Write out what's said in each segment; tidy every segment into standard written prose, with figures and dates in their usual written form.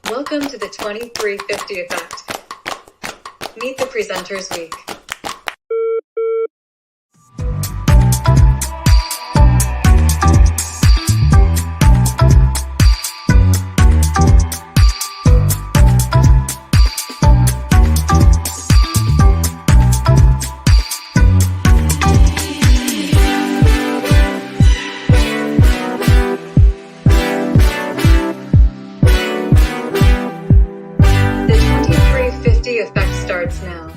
Welcome to the 2350 Effect. Meet the Presenters Week. Effect starts now.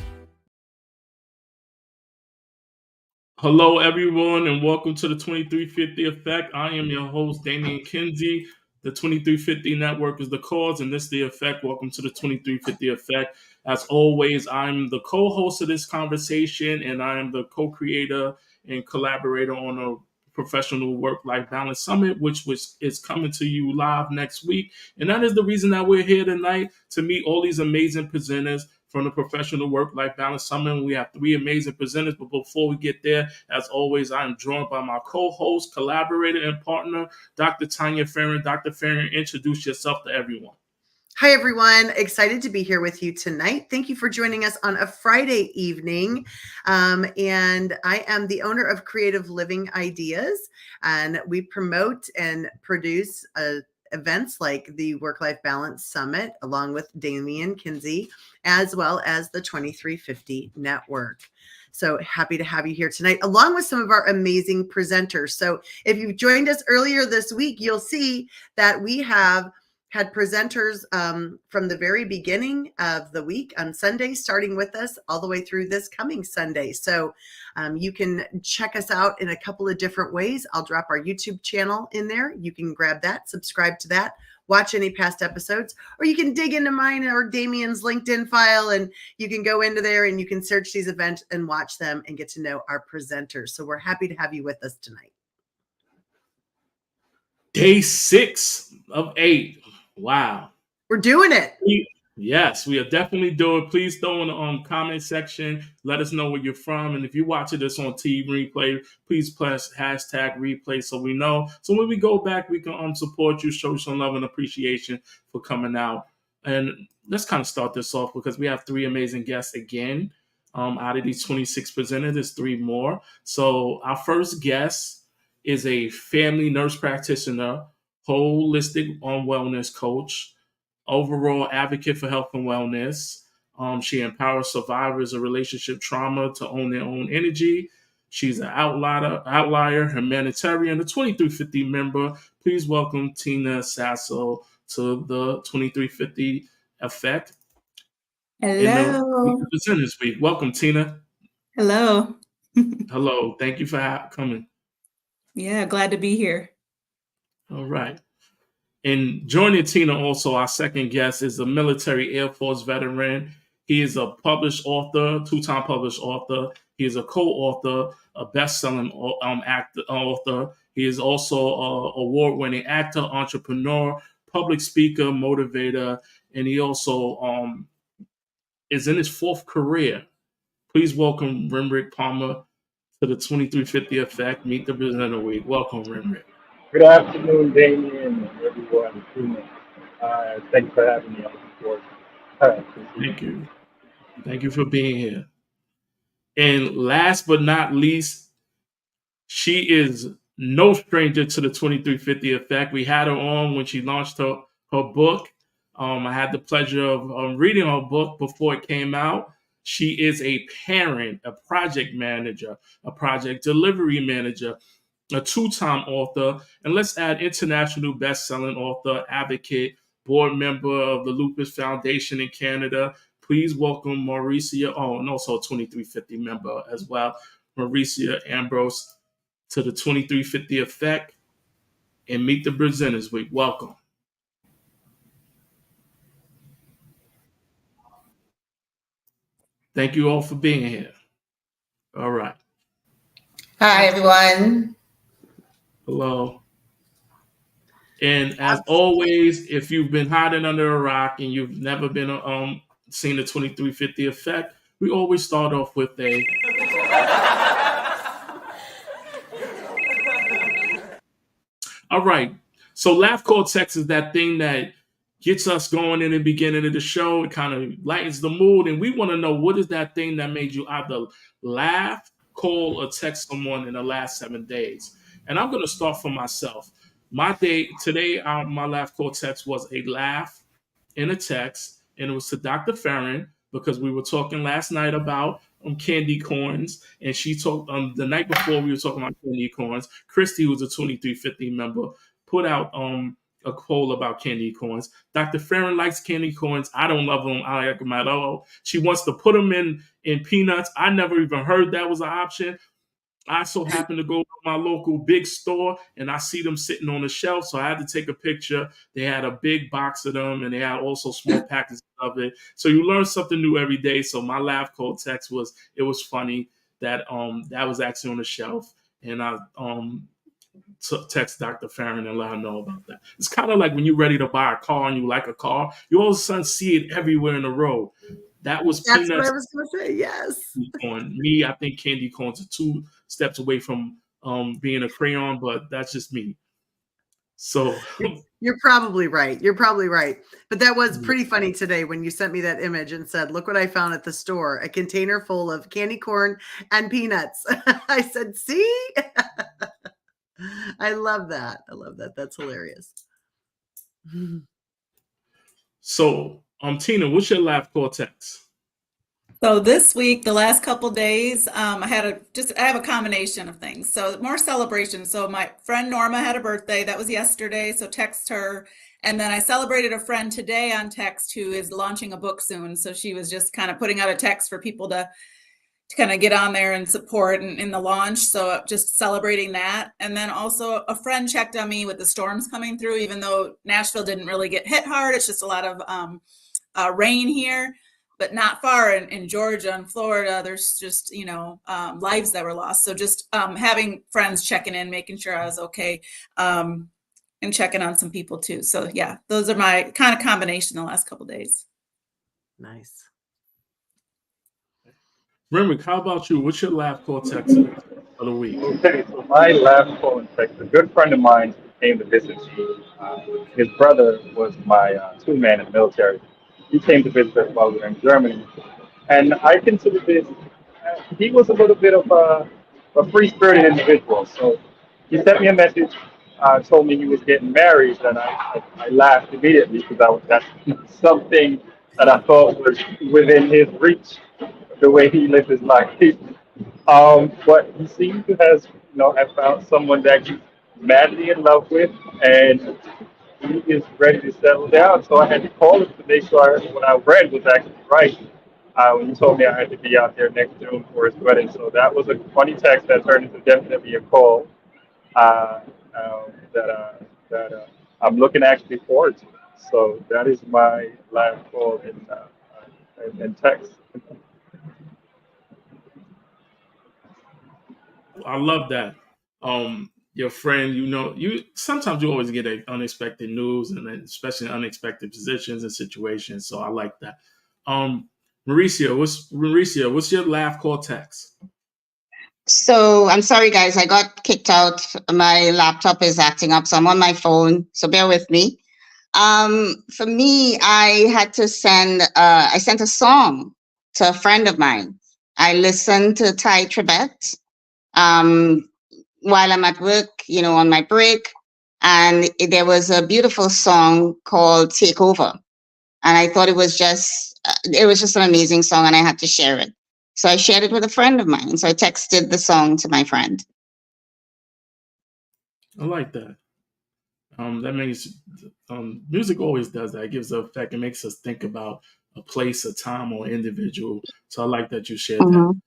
Hello, everyone, and welcome to the 2350 Effect. I am your host, Damian Kinsey. The 2350 Network is the cause, and this is the effect. Welcome to the 2350 Effect. As always, I'm the co-host of this conversation, and I am the co-creator and collaborator on a professional work-life balance summit, which is coming to you live next week. And that is the reason that we're here tonight, to meet all these amazing presenters from the Professional Work-Life Balance Summit. We have three amazing presenters, but before we get there, as always, I am joined by my co-host, collaborator, and partner, Dr. Tanya Farron. Dr. Farron, introduce yourself to everyone. Hi, everyone. Excited to be here with you tonight. Thank you for joining us on a Friday evening. And I am the owner of Creative Living Ideas, and we promote and produce events like the Work-Life Balance Summit, along with Damian Kinsey, as well as the 2350 Network. So happy to have you here tonight, along with some of our amazing presenters. So if you've joined us earlier this week, you'll see that we have had presenters from the very beginning of the week on Sunday, starting with us all the way through this coming Sunday. So you can check us out in a couple of different ways. I'll drop our YouTube channel in there. You can grab that, subscribe to that, watch any past episodes, or you can dig into mine or Damian's LinkedIn file, and you can go into there and you can search these events and watch them and get to know our presenters. So we're happy to have you with us tonight. Day 6 of 8. Wow. We're doing it. Yes, we are definitely doing it. Please throw in the comment section. Let us know where you're from. And if you're watching this on TV replay, please press hashtag replay so we know. So when we go back, we can support you, show some love and appreciation for coming out. And let's kind of start this off because we have three amazing guests again. Out of these 26 presenters, there's three more. So our first guest is a family nurse practitioner, holistic wellness coach, overall advocate for health and wellness. She empowers survivors of relationship trauma to own their own energy. She's an outlier, humanitarian, a 2350 member. Please welcome Tina Sasso to the 2350 Effect. Hello. This week. Welcome, Tina. Hello. Hello. Thank you for coming. Yeah, glad to be here. All right. And joining Tina, also our second guest, is a military Air Force veteran. He is a published author, two-time published author. He is a co-author, a best-selling author. He is also an award-winning actor, entrepreneur, public speaker, motivator, and he also is in his fourth career. Please welcome Renrick Palmer to the 2350 Effect. Meet the Presenter Week. Welcome, Renrick. Good afternoon, Damian, and everyone. Thanks for having me on the board. Thank you. Thank you for being here. And last but not least, she is no stranger to the 2350 Effect. We had her on when she launched her book. I had the pleasure of reading her book before it came out. She is a parent, a project manager, a project delivery manager, a two-time author, and let's add international best-selling author, advocate, board member of the Lupus Foundation in Canada. Please welcome Mauricia, and also a 2350 member as well, Mauricia Ambrose, to the 2350 Effect and Meet the Presenters Week. Welcome. Thank you all for being here. All right. Hi, everyone. Hello. And as always, if you've been hiding under a rock and you've never been seen the 2350 Effect, we always start off with a all right. So laugh cortex is that thing that gets us going in the beginning of the show. It kind of lightens the mood. And we want to know, what is that thing that made you either laugh, call, or text someone in the last 7 days? And I'm going to start for myself. My day today, my laugh, call, text was a laugh in a text, and it was to Dr. Farron, because we were talking last night about candy corns, and she talked the night before we were talking about candy corns. Christy, who's a 2350 member, put out a poll about candy corns. Dr. Farron likes candy corns. I don't love them. I like them at all. She wants to put them in peanuts. I never even heard that was an option. I so happened to go to my local big store, and I see them sitting on the shelf, so I had to take a picture. They had a big box of them, and they had also small packages of it. So you learn something new every day. So my laugh, call, text was funny that that was actually on the shelf, and I text Dr. Farron and let her know about that. It's kind of like when you're ready to buy a car and you like a car, you all of a sudden see it everywhere in the road. That's That's what I was going to say. Yes. On me, I think candy corns are 2 steps away from being a crayon, but that's just me. So you're probably right. But that was pretty funny today when you sent me that image and said, look what I found at the store, a container full of candy corn and peanuts. I said, see? I love that. That's hilarious. So, Tina, what's your laugh, call, text? So this week, the last couple days, I have a combination of things. So more celebration. So my friend Norma had a birthday. That was yesterday. So text her. And then I celebrated a friend today on text who is launching a book soon. So she was just kind of putting out a text for people to kind of get on there and support in the launch. So just celebrating that. And then also a friend checked on me with the storms coming through, even though Nashville didn't really get hit hard. It's just a lot of rain here. But not far in Georgia and Florida, there's just, lives that were lost. So just having friends checking in, making sure I was okay, and checking on some people too. So yeah, those are my kind of combination the last couple of days. Nice. Renrick, how about you? What's your laugh, call, text of the week? Okay, so my laugh, call, and text. A good friend of mine came to visit me. His brother was my two-man in the military. He came to visit us while we were in Germany. And I consider this, he was a little bit of a free-spirited individual. So he sent me a message, told me he was getting married, and I laughed immediately because that's something that I thought was within his reach, the way he lived his life. But he seems to have found someone that he's madly in love with, and he is ready to settle down. So I had to call him to make sure what I read was actually right. When he told me I had to be out there next June for his wedding. So that was a funny text that turned into definitely a call that I'm looking actually forward to. So that is my live call in text. I love that. Your friend, you sometimes you always get unexpected news, and then especially unexpected positions and situations. So I like that. Mauricia, what's your laugh, call, text? So I'm sorry, guys. I got kicked out. My laptop is acting up, so I'm on my phone. So bear with me. For me, I had to I sent a song to a friend of mine. I listened to Thai Trebet while I'm at work, on my break. And there was a beautiful song called Take Over. And I thought it was just an amazing song, and I had to share it. So I shared it with a friend of mine. So I texted the song to my friend. I like that. That makes music always does that. It gives an effect. It makes us think about a place, a time, or individual. So I like that you shared that.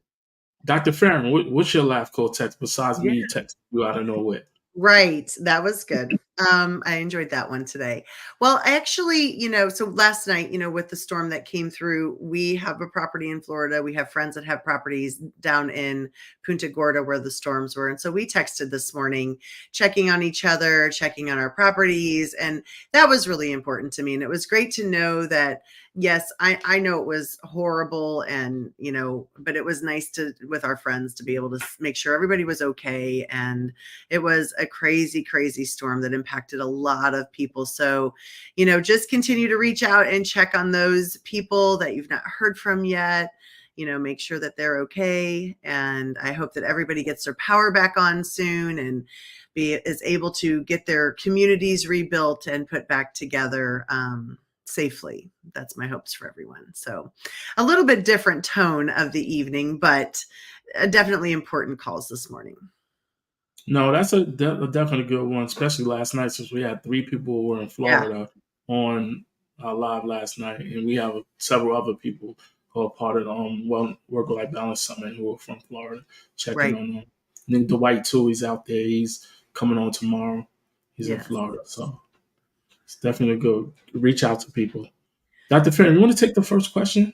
Dr. Farron, what's your laugh, call, text besides me texting you out of nowhere? Right. That was good. I enjoyed that one today. Well, actually, so last night, with the storm that came through, we have a property in Florida. We have friends that have properties down in Punta Gorda where the storms were. And so we texted this morning, checking on each other, checking on our properties. And that was really important to me. And it was great to know that, yes, I know it was horrible and, but it was nice with our friends to be able to make sure everybody was okay. And it was a crazy, crazy storm that impacted a lot of people. So, just continue to reach out and check on those people that you've not heard from yet. Make sure that they're okay. And I hope that everybody gets their power back on soon and is able to get their communities rebuilt and put back together safely. That's my hopes for everyone. So a little bit different tone of the evening, but definitely important calls this morning. No, that's a definitely good one, especially last night, since we had 3 people who were in Florida on live last night, and we have several other people who are part of the Work-Life Balance Summit who are from Florida, checking on them. And then Dwight too, he's out there. He's coming on tomorrow. He's in Florida, so it's definitely good. Reach out to people. Dr. Finn, you want to take the first question?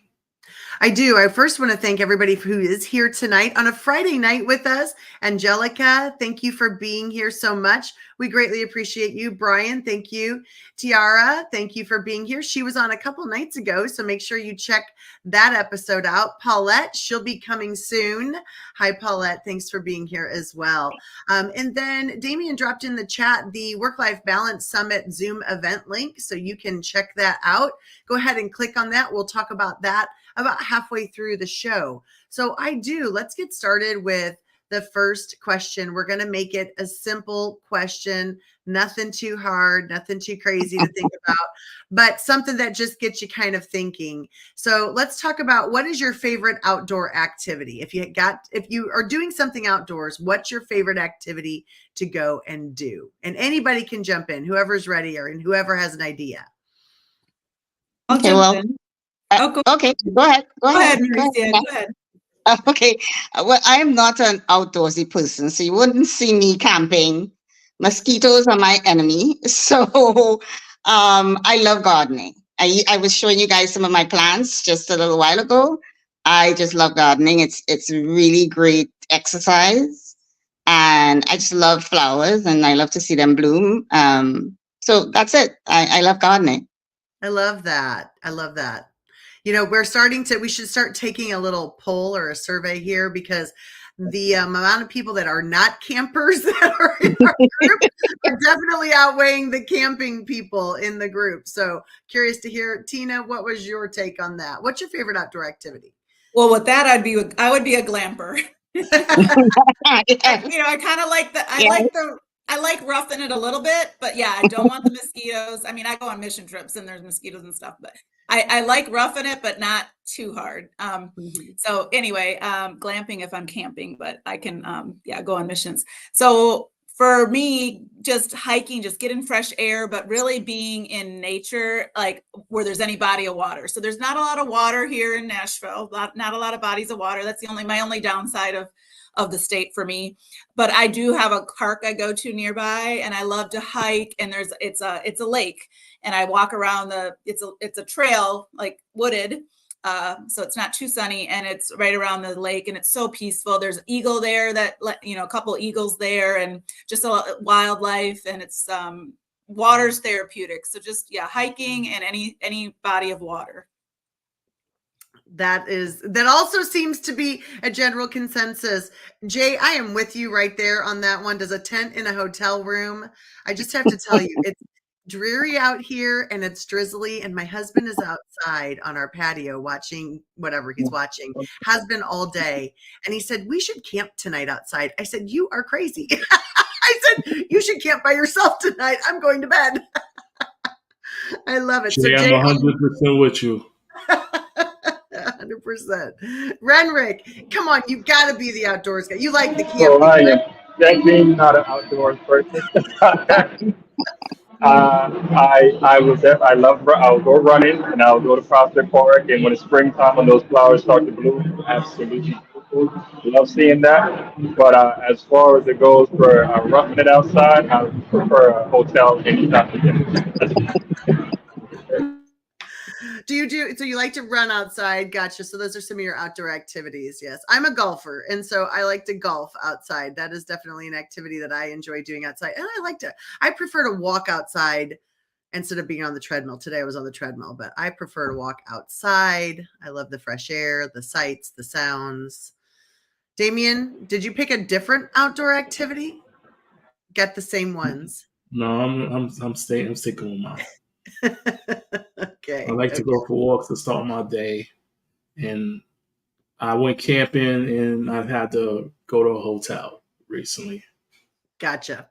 I do. I first want to thank everybody who is here tonight on a Friday night with us. Angelica, thank you for being here so much. We greatly appreciate you. Brian, thank you. Tiara, thank you for being here. She was on a couple nights ago, so make sure you check that episode out. Paulette, she'll be coming soon. Hi, Paulette. Thanks for being here as well. And then Damien dropped in the chat the Work-Life Balance Summit Zoom event link, so you can check that out. Go ahead and click on that. We'll talk about that about halfway through the show. So let's get started with the first question. We're going to make it a simple question, nothing too hard, nothing too crazy to think about, but something that just gets you kind of thinking. So let's talk about, what is your favorite outdoor activity? If you are doing something outdoors, what's your favorite activity to go and do? And anybody can jump in, whoever's ready and whoever has an idea. Okay, well, okay, go ahead. Go ahead, Mauricia, go ahead. Okay, well, I am not an outdoorsy person, so you wouldn't see me camping. Mosquitoes are my enemy, so I love gardening. I was showing you guys some of my plants just a little while ago. I just love gardening. It's really great exercise, and I just love flowers, and I love to see them bloom. So that's it. I love gardening. I love that. We should start taking a little poll or a survey here, because the amount of people that are not campers that are in our group are definitely outweighing the camping people in the group. So curious to hear, Tina, what was your take on that? What's your favorite outdoor activity? Well, with that, I would be a glamper. I kind of like I like roughing it a little bit, but yeah, I don't want the mosquitoes. I mean, I go on mission trips and there's mosquitoes and stuff, but I like roughing it, but not too hard. So anyway, glamping if I'm camping, but I can, go on missions. So for me, just hiking, just getting fresh air, but really being in nature, like where there's any body of water. So there's not a lot of water here in Nashville, not a lot of bodies of water. That's my only downside of the state for me. But I do have a park I go to nearby, and I love to hike, and it's a lake, and I walk around it's a trail, like wooded, so it's not too sunny, and it's right around the lake, and it's so peaceful. There's an eagle there a couple eagles there, and just a lot of wildlife, and it's water's therapeutic. So just hiking and any body of water. That also seems to be a general consensus. Jay, I am with you right there on that one. Does a tent in a hotel room? I just have to tell you, it's dreary out here and it's drizzly, and my husband is outside on our patio watching whatever he's watching, has been all day. And he said, we should camp tonight outside. I said, you are crazy. I said, you should camp by yourself tonight. I'm going to bed. I love it. Jay, I'm 100% with you. 100%. Renrick, come on, you've got to be the outdoors guy. You like the camping. So I am definitely not an outdoors person. I'll go running, and I'll go to Prospect Park, and when it's springtime and those flowers start to bloom, absolutely beautiful. Love seeing that. But as far as it goes for roughing it outside, I prefer a hotel anytime. So you like to run outside? Gotcha. So those are some of your outdoor activities. Yes. I'm a golfer, and so I like to golf outside. That is definitely an activity that I enjoy doing outside. And I prefer to walk outside instead of being on the treadmill. Today I was on the treadmill, but I prefer to walk outside. I love the fresh air, the sights, the sounds. Damien, did you pick a different outdoor activity? Get the same ones. No, I'm staying. I'm sticking with mine. I Okay. like to Okay. go for walks to start my day, and I went camping, and I've had to go to a hotel recently. Gotcha.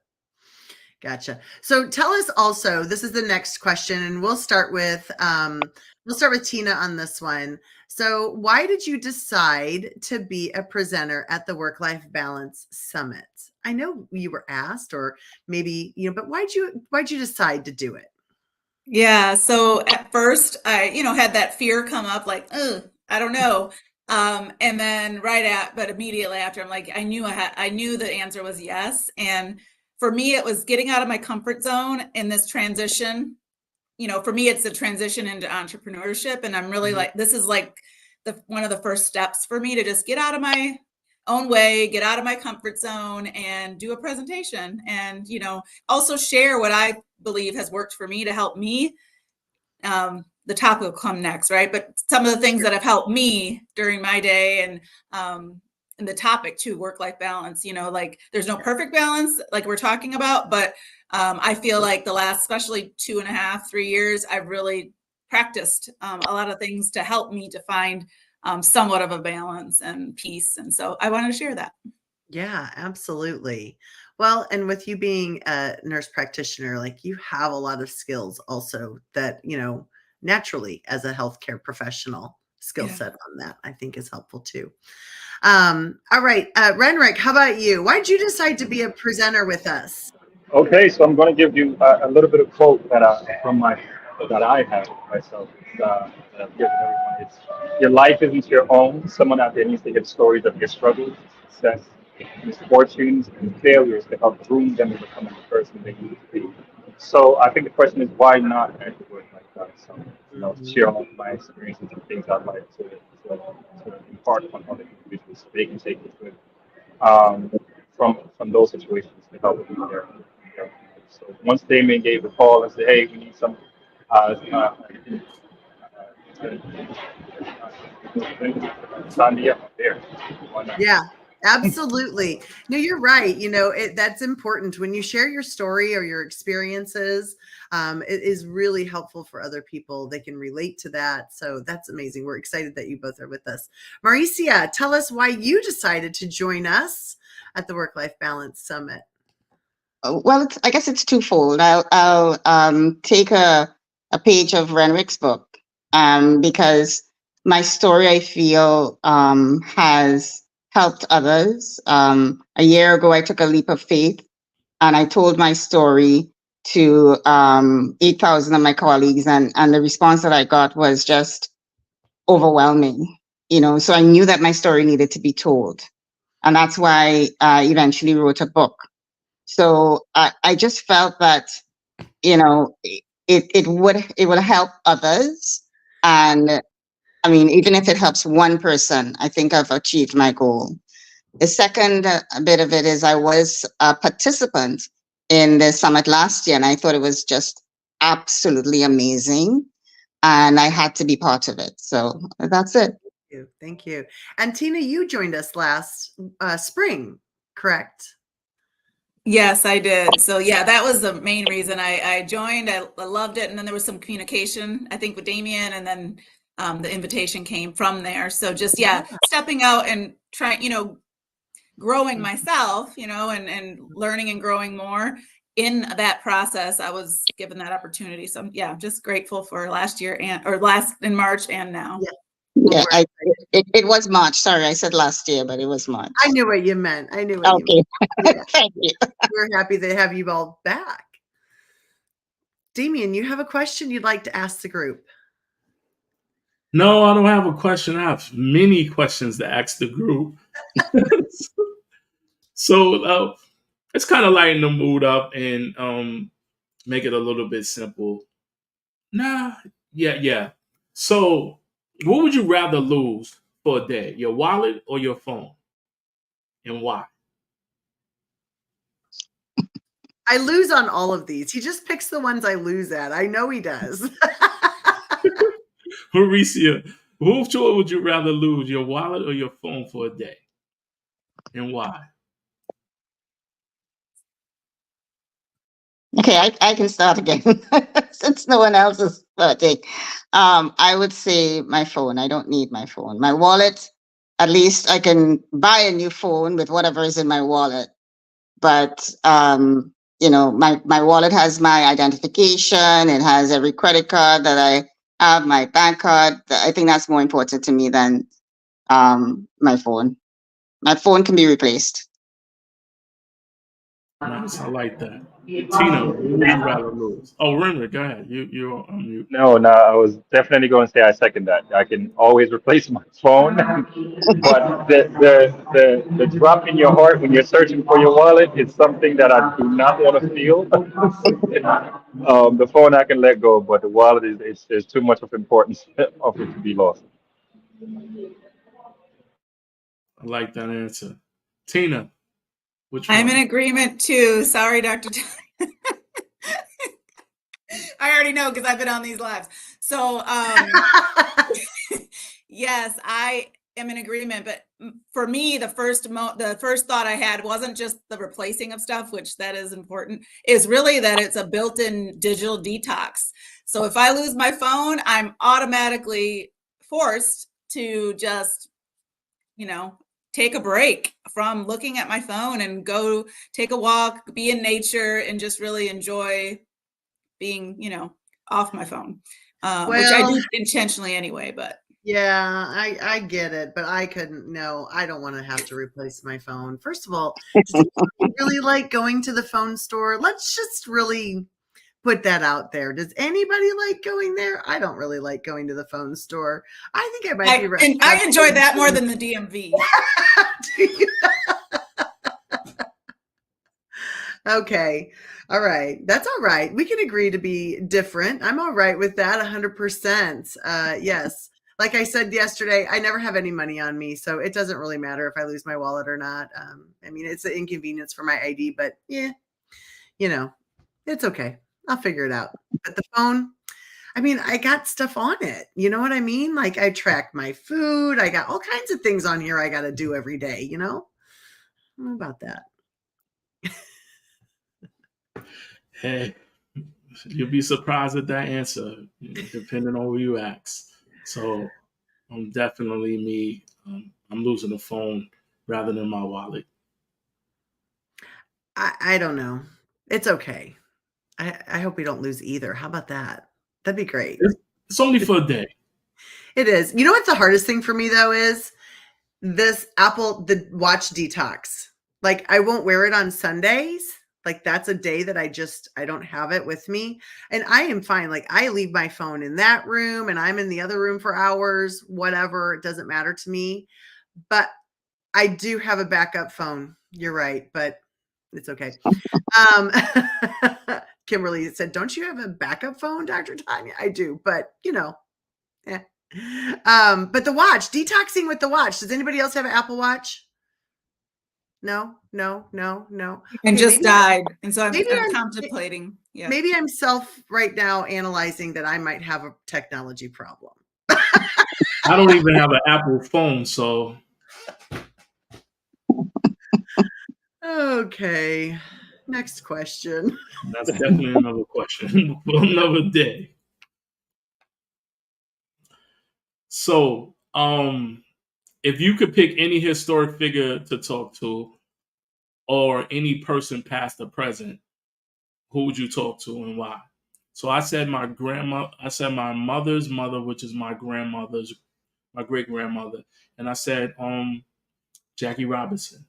Gotcha. So tell us also, this is the next question, and we'll start with Tina on this one. So why did you decide to be a presenter at the Work-Life Balance Summit? I know you were asked, or maybe, but why'd you decide to do it? Yeah, so at first I, had that fear come up like, ugh, I don't know. And then but immediately after, I'm like, I knew the answer was yes. And for me, it was getting out of my comfort zone in this transition. For me, it's the transition into entrepreneurship. And I'm really like, this is like one of the first steps for me to just get out of my own way, get out of my comfort zone and do a presentation and, also share what I believe has worked for me to help me. The topic will come next, right? But some of the things that have helped me during my day and the topic too, work-life balance, like there's no perfect balance like we're talking about, but I feel like the last, especially 2.5, 3 years, I've really practiced a lot of things to help me to find somewhat of a balance and peace. And so I want to share that. Yeah, absolutely. Well, and with you being a nurse practitioner, like you have a lot of skills also that, naturally as a healthcare professional skill Yeah. set on that, I think is helpful too. All right. Renrick, how about you? Why did you decide to be a presenter with us? Okay, so I'm going to give you a little bit of quote that that I have myself. That I've given everyone. It's your life isn't your own. Someone out there needs to hear stories of your struggles, success, misfortunes, and failures to help groom them into becoming the person they need to be. So I think the question is why not at the work like that? So share all of my experiences and things I'd like to impart on other individuals so they can take it with from those situations to help them in their so once they may gave a call and say, hey, we need some Sandia there. Why not? Yeah, absolutely. No, you're right. That's important when you share your story or your experiences. It is really helpful for other people. They can relate to that. So that's amazing. We're excited that you both are with us. Mauricia, tell us why you decided to join us at the Work-Life Balance Summit. Well, I guess it's twofold. I'll take a page of Renrick's book because my story, I feel, has helped others. A year ago, I took a leap of faith and I told my story to 8,000 of my colleagues, and the response that I got was just overwhelming. So I knew that my story needed to be told, and that's why I eventually wrote a book. So I just felt that, it would help others. And I mean, even if it helps one person, I think I've achieved my goal. The second bit of it is I was a participant in the summit last year, and I thought it was just absolutely amazing. And I had to be part of it. So that's it. Thank you. And Tina, you joined us last spring, correct? Yes, I did. So yeah, that was the main reason I joined. I loved it. And then there was some communication, I think, with Damien, and then the invitation came from there. So just, stepping out and trying, growing myself, and learning and growing more in that process. I was given that opportunity. So yeah, just grateful for last year last in March and now. Yeah, it was March. Sorry, I said last year, but it was March. I knew what you meant. You meant. Yeah. Thank you. We're happy to have you all back. Damien, you have a question you'd like to ask the group? No, I don't have a question. I have many questions to ask the group. So let's kind of lighten the mood up and make it a little bit simple. Yeah. So what would you rather lose for a day? Your wallet or your phone? And why? I lose on all of these. He just picks the ones I lose at. I know he does. Mauricia, which one would you rather lose? Your wallet or your phone for a day? And why? Okay, I can start again since no one else is starting. I would say my phone. I don't need my phone. My wallet, at least I can buy a new phone with whatever is in my wallet. But my wallet has my identification. It has every credit card that I have, my bank card. I think that's more important to me than my phone. My phone can be replaced. Nice, I like that. Tina, what would you rather lose? Oh, Renrick, go ahead. You're on mute. No, I was definitely going to say I second that. I can always replace my phone, but the drop in your heart when you're searching for your wallet is something that I do not want to feel. The phone I can let go, but the wallet is there's too much of importance of it to be lost. I like that answer. Tina, which I'm one? in agreement too. Sorry, Dr. I already know because I've been on these lives. So yes, I am in agreement. But for me, the first thought I had wasn't just the replacing of stuff, which that is important, is really that it's a built-in digital detox. So if I lose my phone, I'm automatically forced to just, take a break from looking at my phone and go take a walk, be in nature, and just really enjoy being, off my phone, which I do intentionally anyway, but. Yeah, I get it, but I couldn't. No, I don't want to have to replace my phone. First of all, does anybody really like going to the phone store? Let's just really put that out there. Does anybody like going there? I don't really like going to the phone store. I think I might be. I enjoy that more than the DMV. Okay. All right. That's all right. We can agree to be different. I'm all right with that 100%. Yes. Like I said yesterday, I never have any money on me, so it doesn't really matter if I lose my wallet or not. I mean, it's an inconvenience for my ID, but yeah, it's okay. I'll figure it out. But the phone, I mean, I got stuff on it. You know what I mean? Like I track my food. I got all kinds of things on here I got to do every day, I don't know about that. Hey, you'll be surprised at that answer, depending on who you ask. So I'm definitely me. I'm losing the phone rather than my wallet. I don't know. It's okay. I hope we don't lose either. How about that? That'd be great. It's only for a day. It is. You know what's the hardest thing for me though is this the watch detox. Like I won't wear it on Sundays. Like that's a day that I don't have it with me. And I am fine. Like I leave my phone in that room and I'm in the other room for hours, whatever. It doesn't matter to me. But I do have a backup phone. You're right. But it's okay. Kimberly said, don't you have a backup phone, Dr. Tanya? I do, but but the watch, detoxing with the watch. Does anybody else have an Apple Watch? No. And just died. And so I'm contemplating. Yeah. Maybe I'm right now analyzing that I might have a technology problem. I don't even have an Apple phone, so. Okay. Next question. That's definitely another question for another day. So, if you could pick any historic figure to talk to, or any person past or present, who would you talk to and why? So I said my grandma. I said my mother's mother, which is my great grandmother, and I said Jackie Robinson.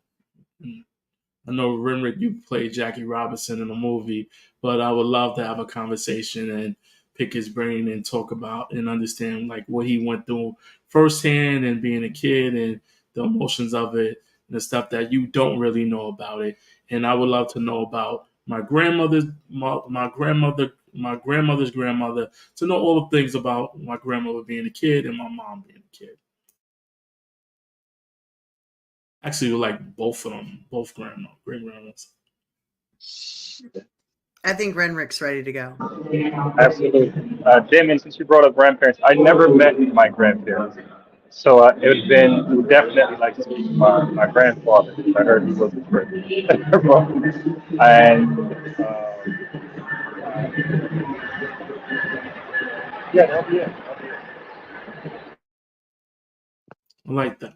I know Renrick, you played Jackie Robinson in a movie, but I would love to have a conversation and pick his brain and talk about and understand like what he went through firsthand and being a kid and the emotions of it and the stuff that you don't really know about it. And I would love to know about my grandmother's grandmother, to know all the things about my grandmother being a kid and my mom being a kid. Actually, like both of them, both great grandmas. I think Renrick's ready to go. Absolutely. Damien, since you brought up grandparents, I never met my grandparents. So it would have been definitely like to speak to my grandfather. I heard he was a friend. And Yeah, that'll be it. That'll be it. I like that.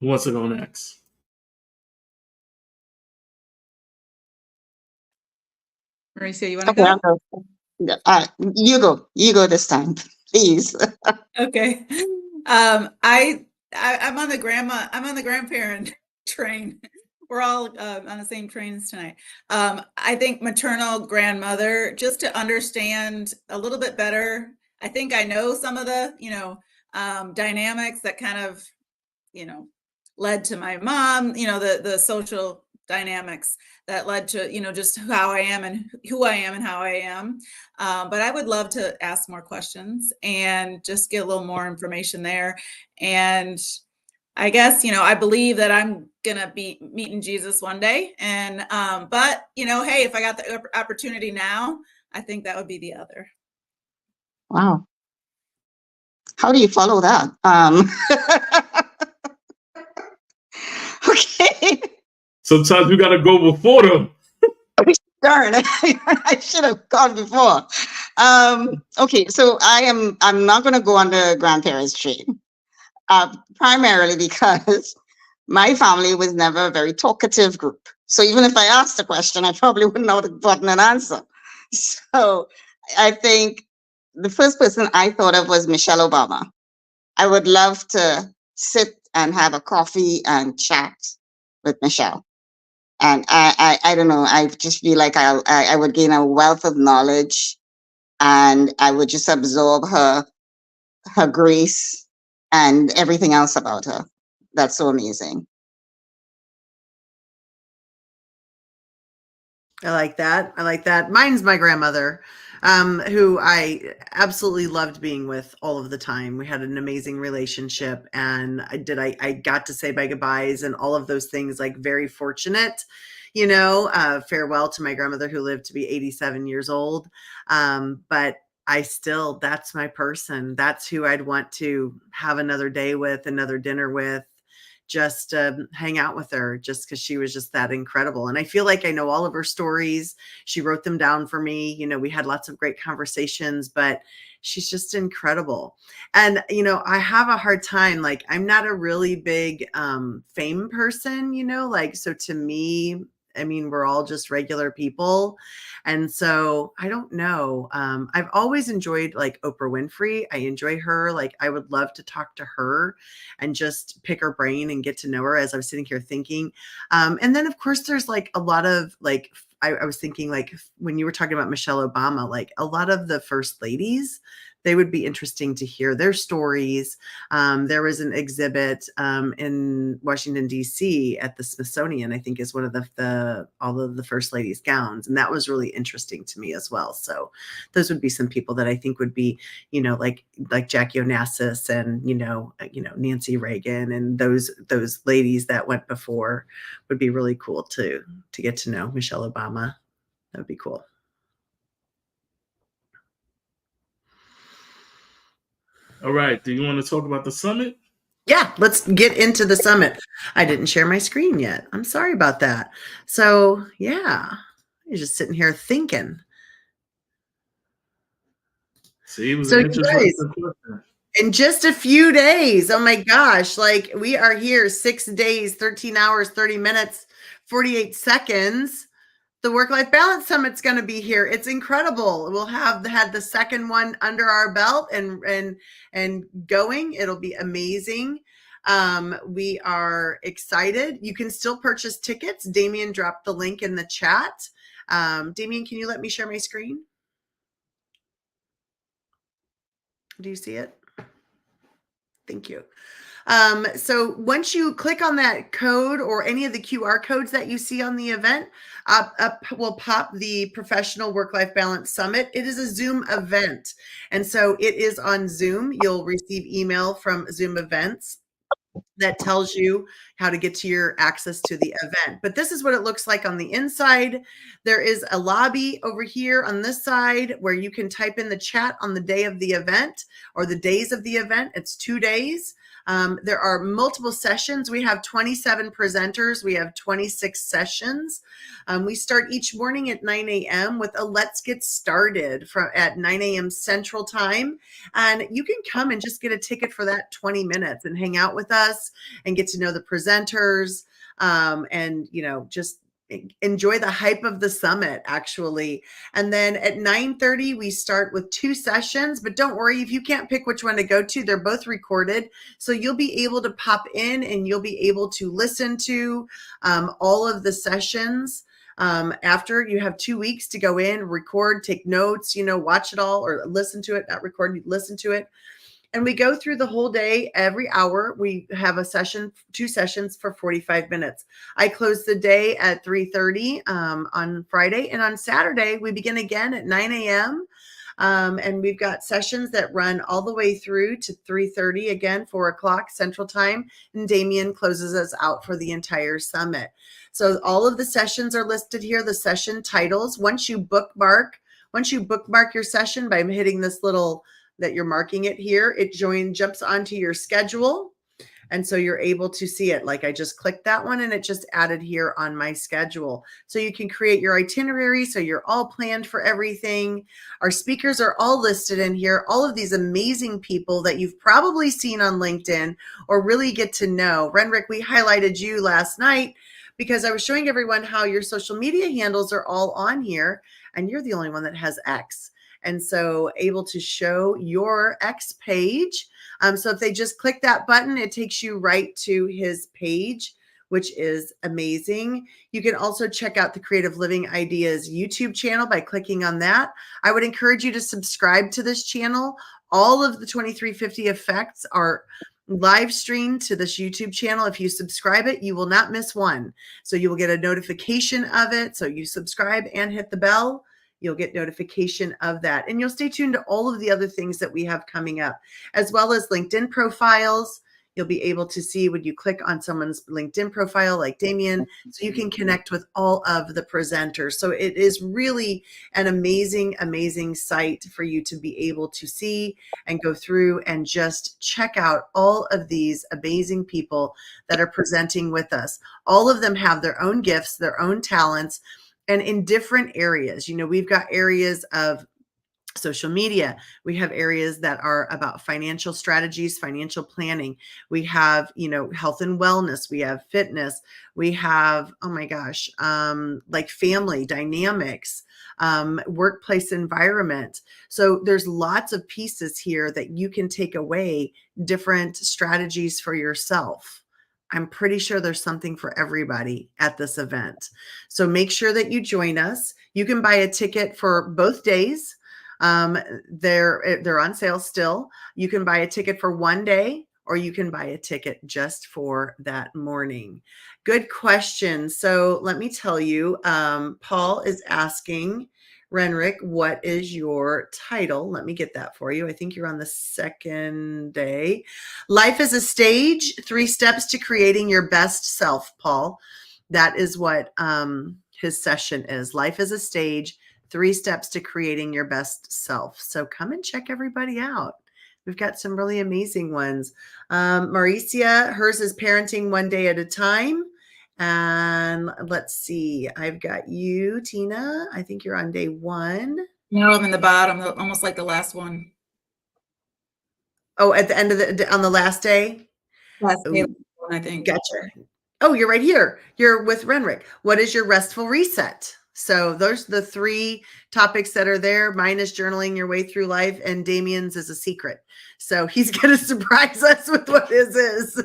Who wants to go next? Mauricia, you want to Okay, I'll go? go. Yeah, you go. You go this time, please. Okay. I'm on the grandparent train. We're all on the same trains tonight. I think maternal grandmother, just to understand a little bit better. I think I know some of the, dynamics that kind of, led to my mom, the social dynamics that led to, just how I am and who I am and how I am. But I would love to ask more questions and just get a little more information there. And I guess, I believe that I'm going to be meeting Jesus one day. And, but, hey, if I got the opportunity now, I think that would be the other. Wow. How do you follow that? Okay. Sometimes we got to go before them. Darn, I should have gone before. Okay, so I'm not going to go on the grandparents' train, primarily because my family was never a very talkative group. So even if I asked a question, I probably wouldn't know the button and answer. So I think the first person I thought of was Michelle Obama. I would love to sit and have a coffee and chat with Michelle. And I don't know, I just feel like I would gain a wealth of knowledge, and I would just absorb her grace and everything else about her. That's so amazing. I like that. I like that. Mine's my grandmother, who I absolutely loved being with all of the time. We had an amazing relationship, and I got to say my goodbyes and all of those things, like very fortunate, farewell to my grandmother who lived to be 87 years old. But that's my person. That's who I'd want to have another day with, another dinner with, just hang out with her, just because she was just that incredible. And I feel like I know all of her stories. She wrote them down for me. We had lots of great conversations, but she's just incredible. And, I have a hard time, like, I'm not a really big fame person, so to me, I mean, we're all just regular people. And so I don't know. I've always enjoyed like Oprah Winfrey. I enjoy her. Like, I would love to talk to her and just pick her brain and get to know her as I was sitting here thinking. And then of course there's like a lot of like, I was thinking like when you were talking about Michelle Obama, like a lot of the first ladies, they would be interesting to hear their stories. There was an exhibit in Washington, D.C. at the Smithsonian, I think is one of all of the first ladies' gowns. And that was really interesting to me as well. So those would be some people that I think would be, like Jackie Onassis and, Nancy Reagan and those ladies that went before would be really cool to get to know. Michelle Obama. That would be cool. All right. Do you want to talk about the summit? Yeah, let's get into the summit. I didn't share my screen yet. I'm sorry about that. So yeah, you're just sitting here thinking. See, it was So an you interesting guys, question. in just a few days, oh my gosh, like we are here 6 days, 13 hours, 30 minutes, 48 seconds. The Work-Life Balance Summit's going to be here. It's incredible. We'll have had the second one under our belt and going. It'll be amazing. We are excited. You can still purchase tickets. Damien dropped the link in the chat. Damien, can you let me share my screen? Do you see it? Thank you. So once you click on that code or any of the QR codes that you see on the event, up will pop the Professional Work-Life Balance Summit. It is a Zoom event. And so it is on Zoom. You'll receive email from Zoom events that tells you how to get to your access to the event. But this is what it looks like on the inside. There is a lobby over here on this side where you can type in the chat on the day of the event or the days of the event. It's 2 days. There are multiple sessions. We have 27 presenters. We have 26 sessions. We start each morning at 9 a.m. with a Let's Get Started at 9 a.m. Central Time. And you can come and just get a ticket for that 20 minutes and hang out with us and get to know the presenters, and, just enjoy the hype of the summit, actually. And then at 9:30, we start with 2 sessions, but don't worry if you can't pick which one to go to, they're both recorded. So you'll be able to pop in and you'll be able to listen to all of the sessions. After you have 2 weeks to go in, record, take notes, watch it all, or listen to it, not record, listen to it. And we go through the whole day. Every hour we have a session, 2 sessions for 45 minutes. I close the day at 3:30 on Friday, and on Saturday we begin again at 9 a.m. And we've got sessions that run all the way through to 3:30, again, 4 o'clock Central Time. And Damien closes us out for the entire summit. So all of the sessions are listed here, the session titles. Once you bookmark your session by hitting this little that you're marking it here, it jumps onto your schedule. And so you're able to see it. Like I just clicked that one and it just added here on my schedule. So you can create your itinerary. So you're all planned for everything. Our speakers are all listed in here. All of these amazing people that you've probably seen on LinkedIn or really get to know. Renrick, we highlighted you last night because I was showing everyone how your social media handles are all on here and you're the only one that has X. And so able to show your X page. So if they just click that button, it takes you right to his page, which is amazing. You can also check out the Creative Living Ideas YouTube channel by clicking on that. I would encourage you to subscribe to this channel. All of the 2350 effects are live streamed to this YouTube channel. If you subscribe it, you will not miss one. So you will get a notification of it. So you subscribe and hit the bell. You'll get notification of that. And you'll stay tuned to all of the other things that we have coming up, as well as LinkedIn profiles. You'll be able to see when you click on someone's LinkedIn profile like Damien, so you can connect with all of the presenters. So it is really an amazing, amazing site for you to be able to see and go through and just check out all of these amazing people that are presenting with us. All of them have their own gifts, their own talents, and in different areas. We've got areas of social media. We have areas that are about financial strategies, financial planning. We have, health and wellness. We have fitness. We have, like family dynamics, workplace environment. So there's lots of pieces here that you can take away, different strategies for yourself. I'm pretty sure there's something for everybody at this event. So make sure that you join us. You can buy a ticket for both days. They're on sale still. You can buy a ticket for one day, or you can buy a ticket just for that morning. Good question. So let me tell you, Paul is asking, Renrick, what is your title? Let me get that for you. I think you're on the second day. Life is a Stage, 3 Steps to Creating Your Best Self, Paul. That is what his session is. Life is a Stage, 3 Steps to Creating Your Best Self. So come and check everybody out. We've got some really amazing ones. Mauricia, hers is Parenting One Day at a Time. And let's see, I've got you, Tina. I think you're on day 1. No, I'm in the bottom, almost like the last one. Oh, at the end of on the last day? Last day, I think. Gotcha. Oh, you're right here. You're with Renrick. What is your restful reset? So those are the 3 topics that are there. Mine is journaling your way through life, and Damien's is a secret. So he's going to surprise us with what his is.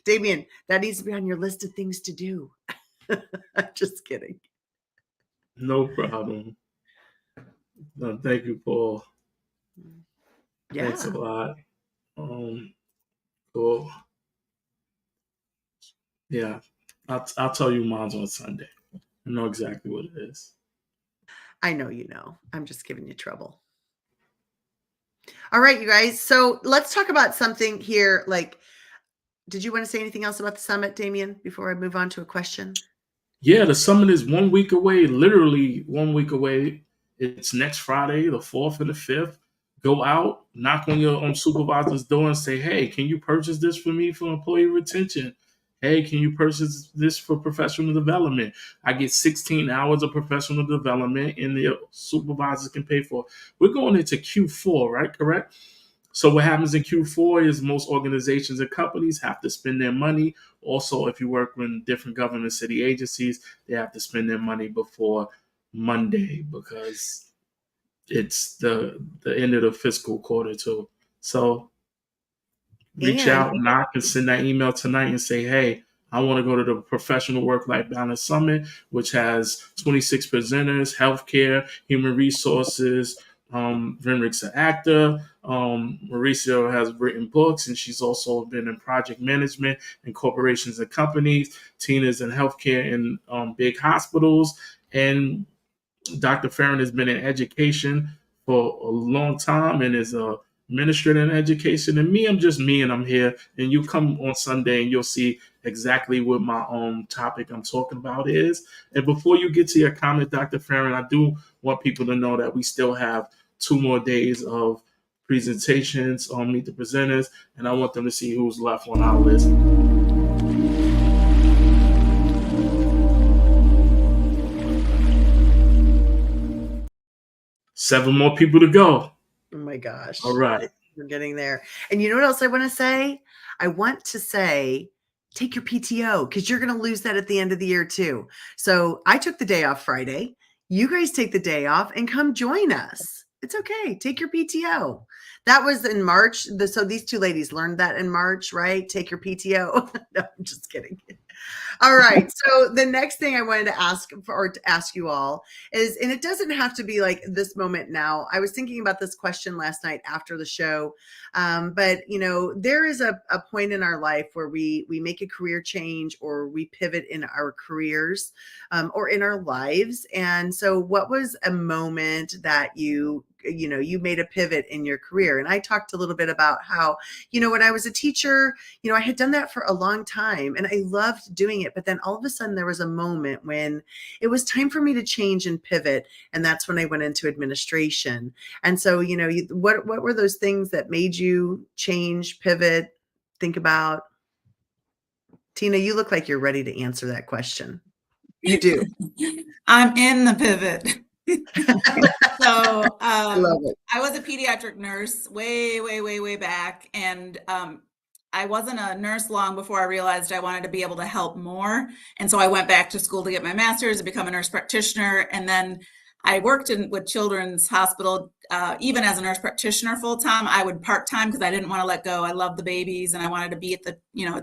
Damien, that needs to be on your list of things to do. I'm just kidding. No problem. No, thank you, Paul. Yeah. Thanks a lot. Cool. Yeah, I'll tell you mine's on Sunday. I know exactly what it is. I know you know. I'm just giving you trouble. All right, you guys. So let's talk about something here. Did you want to say anything else about the summit, Damien, before I move on to a question? Yeah, the summit is 1 week away, literally 1 week away. It's next Friday, the 4th and the 5th. Go out, knock on your supervisor's door and say, hey, can you purchase this for me for employee retention? Hey, can you purchase this for professional development? I get 16 hours of professional development and the supervisors can pay for it. We're going into Q4, right? Correct? So what happens in Q4 is most organizations and companies have to spend their money. Also, if you work in different government city agencies, they have to spend their money before Monday because it's the end of the fiscal quarter too. So reach And out, knock, and send that email tonight and say, hey, I want to go to the Professional Work-Life Balance Summit, which has 26 presenters, healthcare, human resources. Renrick's an actor. Mauricia has written books, and she's also been in project management in corporations and companies. Tina's in healthcare in big hospitals. And Dr. Farron has been in education for a long time and is a administrator in education. And me, I'm just me, and I'm here. And you come on Sunday and you'll see exactly what my topic I'm talking about is. And before you get to your comment, Dr. Farron, I do want people to know that we still have 2 more days of presentations on Meet the Presenters, and I want them to see who's left on our list. Seven more people to go. oh my gosh. All right. We're getting there. And you know what else I want to say? I want to say, take your PTO because you're going to lose that at the end of the year too. So I took the day off Friday. You guys take the day off and come join us. It's okay. Take your PTO. That was in March. So these 2 ladies learned that in March, right? Take your PTO. No, I'm just kidding. All right. So the next thing I wanted to ask you all is, and it doesn't have to be like this moment now. I was thinking about this question last night after the show. But you know, there is a point in our life where we make a career change or we pivot in our careers or in our lives. And so what was a moment that you made a pivot in your career? And I talked a little bit about how, when I was a teacher, I had done that for a long time and I loved doing it. But then all of a sudden there was a moment when it was time for me to change and pivot. And that's when I went into administration. And so, what were those things that made you change, pivot, think about? Tina, you look like you're ready to answer that question. You do. I'm in the pivot. So I love it. I was a pediatric nurse way back. And I wasn't a nurse long before I realized I wanted to be able to help more. And so I went back to school to get my master's and become a nurse practitioner. And then I worked with Children's Hospital, even as a nurse practitioner full-time. I would part-time because I didn't want to let go. I love the babies and I wanted to be at the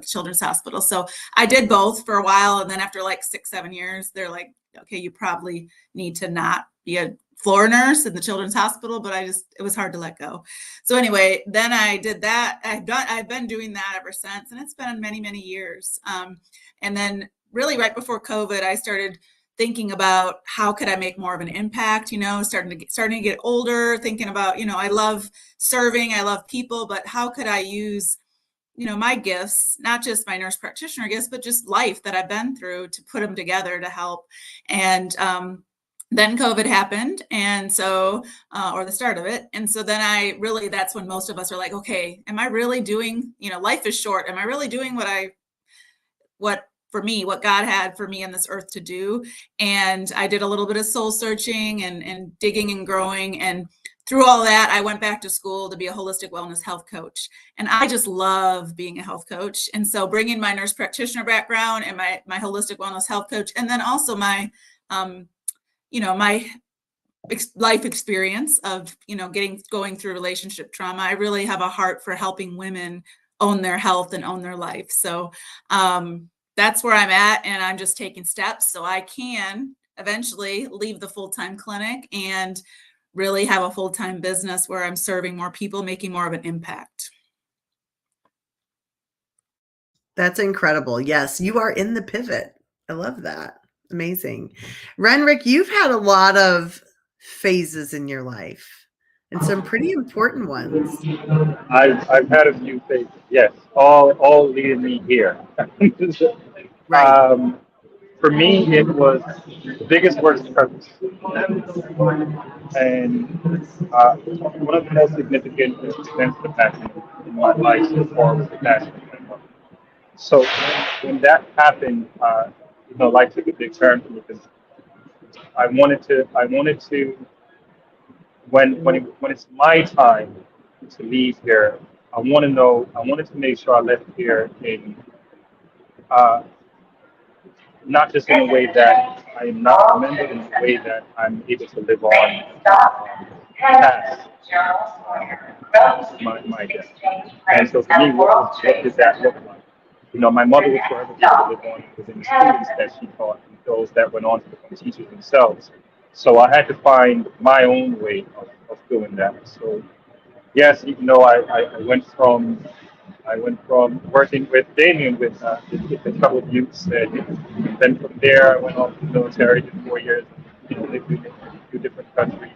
Children's Hospital. So I did both for a while. And then after like 6-7 years, they're like, okay, you probably need to not be a floor nurse in the Children's Hospital, but it was hard to let go. So anyway, then I did that. I've been doing that ever since, and it's been many years. And then really right before COVID, I started thinking about how could I make more of an impact, starting to get older, thinking about, I love serving, I love people, but how could I use my gifts, not just my nurse practitioner gifts, but just life that I've been through to put them together to help. And then COVID happened. And so, or the start of it. And so then that's when most of us are like, okay, am I really doing, life is short. Am I really doing what God had for me on this earth to do? And I did a little bit of soul searching and digging and growing. And through all that, I went back to school to be a holistic wellness health coach. And I just love being a health coach. And so bringing my nurse practitioner background and my holistic wellness health coach, and then also my, my life experience of, going through relationship trauma. I really have a heart for helping women own their health and own their life. So that's where I'm at. And I'm just taking steps so I can eventually leave the full-time clinic and really have a full-time business where I'm serving more people, making more of an impact. That's incredible. Yes, you are in the pivot. I love that. Amazing. Renrick, you've had a lot of phases in your life and some pretty important ones. I've had a few phases, yes, all leading me here. Right. For me, it was the biggest word is purpose. And one of the most significant events of passion in my life so far was the passion of my mother. So when that happened, life took a big turn for me because I wanted to when it's my time to leave here, I wanted to make sure I left here in uh, not just in a way that I am not remembered, in a way that I'm able to live on past my death. And so for me, what did that look like? My mother was forever able to live on within the students that she taught and those that went on to become teachers themselves. So I had to find my own way of doing that. So yes, even though I went from working with Damien with the troubled youths, and then from there I went on to the military, did 4 years, lived in a few different countries,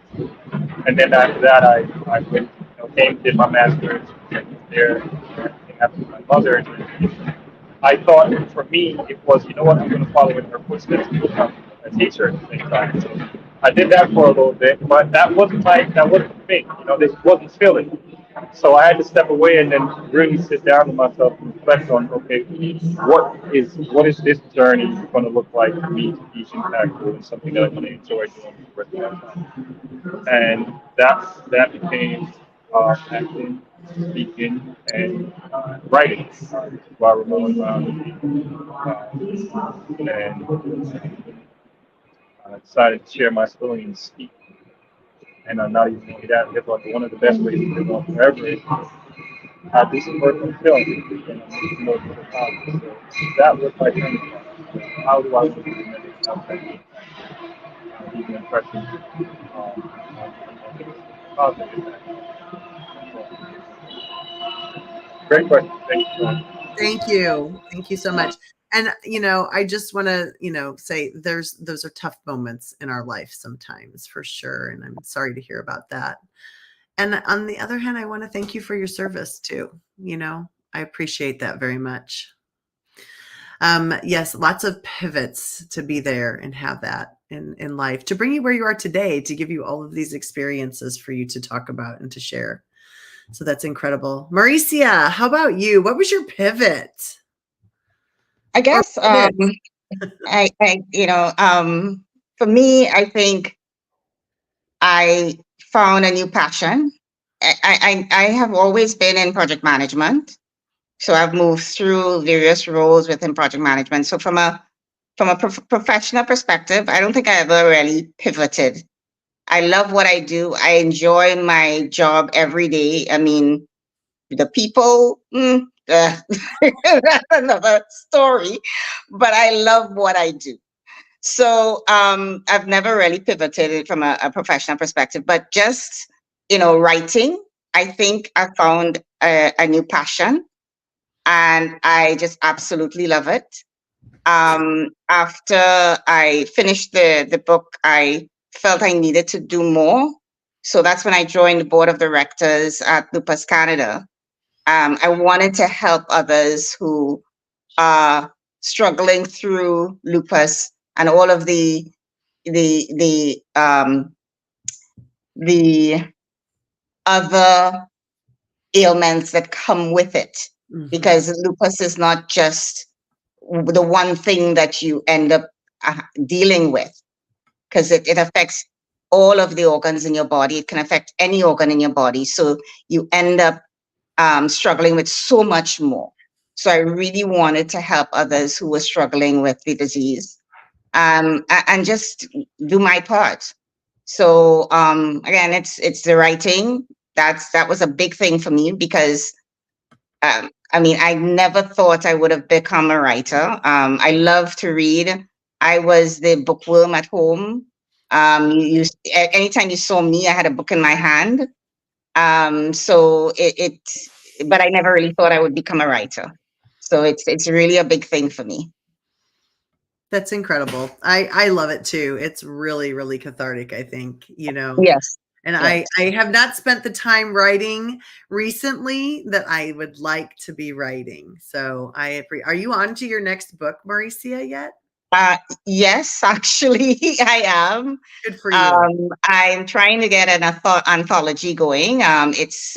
and then after that I went, came, did my master's there, and after my mother. I thought for me it was, I'm going to follow in her footsteps and become a teacher at the same time. So I did that for a little bit, but that wasn't for me. This wasn't filling. So I had to step away and then really sit down with myself and reflect on, okay, what is this journey going to look like for me to be impactful and something that I'm going to enjoy doing for the rest of my time. And that became acting, speaking, and writing while remote and I decided to share my story and speak. And I'm not even only that, it's like one of the best ways to live on forever is I do some work on film and I'm making more people positive. So that was my turning point. How do I live in the outside? Leave an impression positive impact. Great question. Thank you. Thank you. Thank you so much. And, I just want to, say those are tough moments in our life sometimes for sure. And I'm sorry to hear about that. And on the other hand, I want to thank you for your service too. I appreciate that very much. Yes, lots of pivots to be there and have that in life to bring you where you are today, to give you all of these experiences for you to talk about and to share. So that's incredible. Mauricia, how about you? What was your pivot? I guess for me, I think I found a new passion. I have always been in project management, so I've moved through various roles within project management. So from a professional perspective, I don't think I ever really pivoted. I love what I do. I enjoy my job every day. I mean, the people, that's another story, but I love what I do. So I've never really pivoted from a professional perspective, but just, writing, I think I found a new passion and I just absolutely love it. After I finished the book, I felt I needed to do more. So that's when I joined the board of directors at Lupus Canada. I wanted to help others who are struggling through lupus and all of the other ailments that come with it. Mm-hmm. Because lupus is not just the one thing that you end up dealing with, because it affects all of the organs in your body. It can affect any organ in your body. So you end up struggling with so much more. So I really wanted to help others who were struggling with the disease and just do my part. So again, it's the writing. That was a big thing for me because I never thought I would have become a writer. I love to read. I was the bookworm at home. Anytime you saw me, I had a book in my hand. But I never really thought I would become a writer. So it's really a big thing for me. That's incredible. I love it too. It's really, really cathartic, I think, Yes. And yes. I have not spent the time writing recently that I would like to be writing. So are you on to your next book, Mauricia, yet? Yes, actually, I am. Good for you. I'm trying to get an anthology going. It's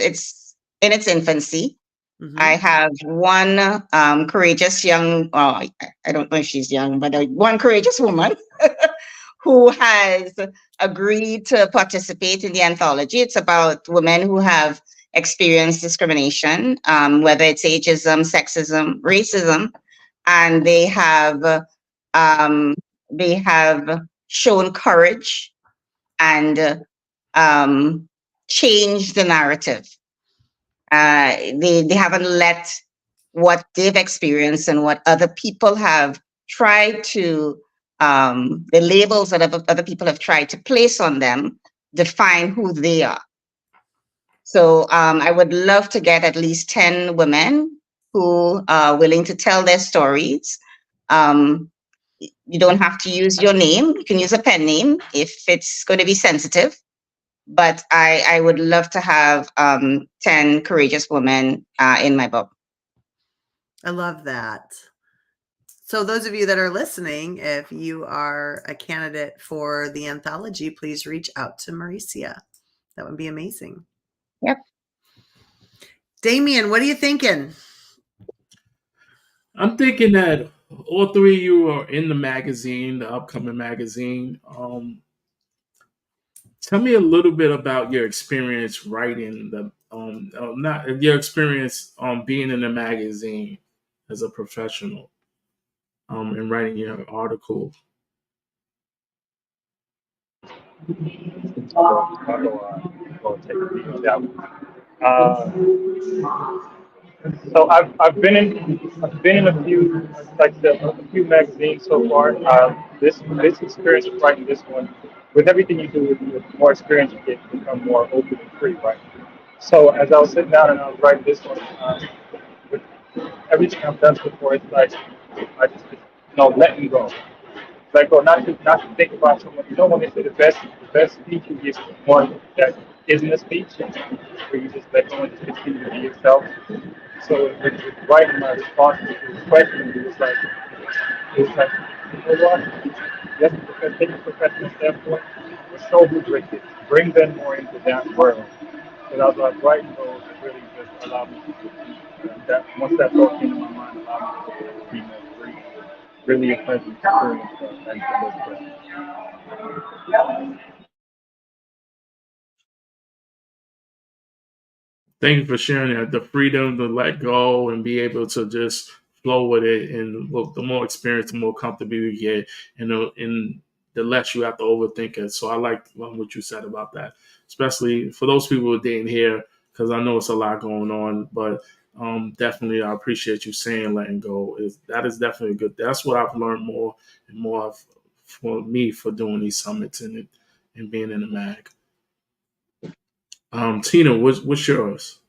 in its infancy. Mhm. I have one courageous young, I don't know if she's young, but one courageous woman who has agreed to participate in the anthology. It's about women who have experienced discrimination, whether it's ageism, sexism, racism, and um, they have shown courage and changed the narrative. They haven't let what they've experienced and what other people have tried to the labels that other people have tried to place on them define who they are. So I would love to get at least 10 women who are willing to tell their stories. You don't have to use your name. You can use a pen name if it's going to be sensitive. But I would love to have 10 courageous women in my book. I love that. So those of you that are listening, if you are a candidate for the anthology, please reach out to Mauricia. That would be amazing. Yep. Damien, what are you thinking? I'm thinking that all three of you are in the magazine, the upcoming magazine. Tell me a little bit about your experience writing the not your experience being in the magazine as a professional and writing your article. I'll take a lead on that one. So I've been in a few, like I said, a few magazines so far. This experience of writing this one, with everything you do, with more experience you get, you become more open and free, right? So as I was sitting down and I was writing this one, with everything I've done before, it's like I just letting go. Let go, not to think about someone. You don't want to say the best speech you give is one that isn't a speech, where you just let go and just continue to be yourself. So with writing my response to the question, it was like, you know what? Yes, take a professional standpoint, but so who's wicked. Bring them more into that world. Because I was like, writing those really just allowed me to that once that thought came to my mind, allowed me to be more free. Really a pleasant experience. Thanks for those questions. Thank you for sharing that. The freedom to let go and be able to just flow with it, and look, the more experience, the more comfortable you get, and the less you have to overthink it. So I like what you said about that, especially for those people who didn't hear, because I know it's a lot going on. But definitely, I appreciate you saying letting go. That is definitely good. That's what I've learned more and more of for me for doing these summits and being in the mag. Tina, what's yours?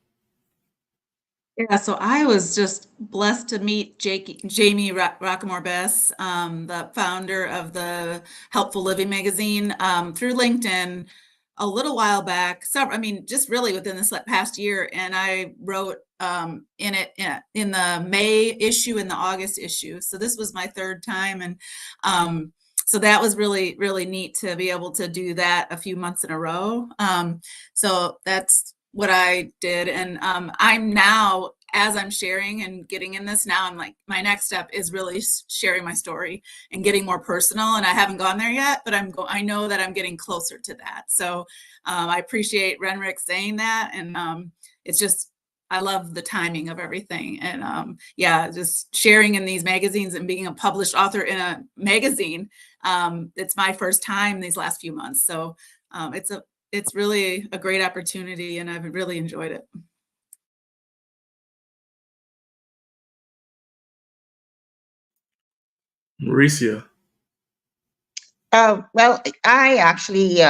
Yeah, so I was just blessed to meet Jamie Rockamore Bess, the founder of the Helpful Living magazine, through LinkedIn a little while back. Just really within this past year. And I wrote in the May issue and the August issue. So this was my third time. And so that was really, really neat to be able to do that a few months in a row. So that's what I did. And I'm now, as I'm sharing and getting in this now, I'm like, my next step is really sharing my story and getting more personal. And I haven't gone there yet, but I know that I'm getting closer to that. So I appreciate Renrick saying that. And it's just, I love the timing of everything. And just sharing in these magazines and being a published author in a magazine. It's my first time these last few months. So it's really a great opportunity, and I've really enjoyed it. Mauricia. Well, I actually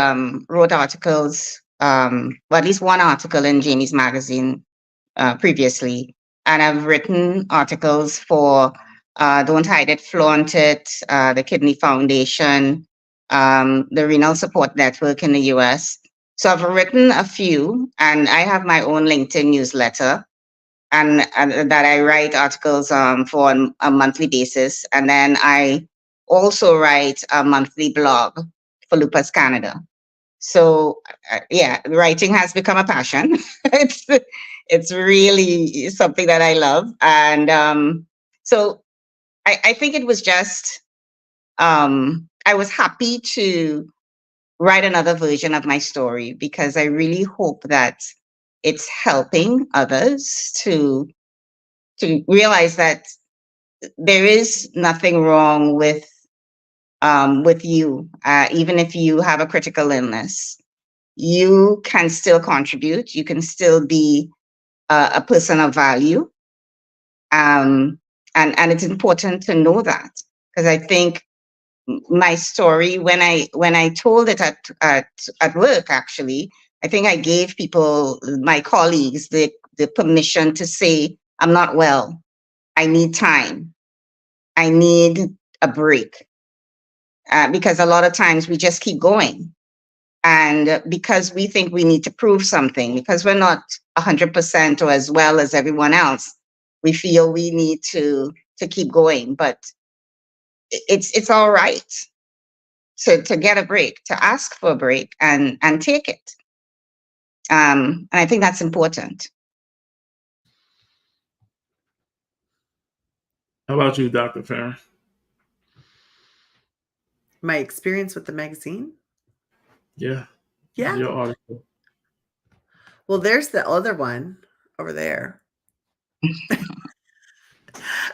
wrote articles, at least one article in Jamie's magazine previously. And I've written articles for Don't Hide It, Flaunt It, the Kidney Foundation, the Renal Support Network in the US. So I've written a few, and I have my own LinkedIn newsletter, and that I write articles for on a monthly basis. And then I also write a monthly blog for Lupus Canada. So yeah, writing has become a passion. it's really something that I love, and so I think it was just I was happy to write another version of my story because I really hope that it's helping others to realize that there is nothing wrong with you, even if you have a critical illness. You can still contribute. You can still be a person of value, and it's important to know that because I think my story when I told it at work, actually, I think I gave people, my colleagues, the permission to say, I'm not well. I need time. I need a break. Because a lot of times we just keep going. And because we think we need to prove something, because we're not 100% or as well as everyone else, we feel we need to keep going. But it's all right to get a break, to ask for a break and take it. And I think that's important. How about you, Dr. Farron? My experience with the magazine. Yeah. Yeah. Your article. Well, there's the other one over there.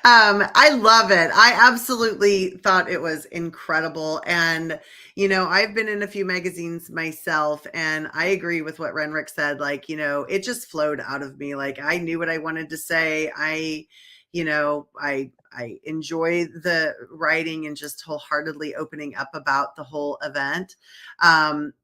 I love it. I absolutely thought it was incredible. And, you know, I've been in a few magazines myself, and I agree with what Renrick said. Like, you know, it just flowed out of me. Like, I knew what I wanted to say. I enjoy the writing and just wholeheartedly opening up about the whole event.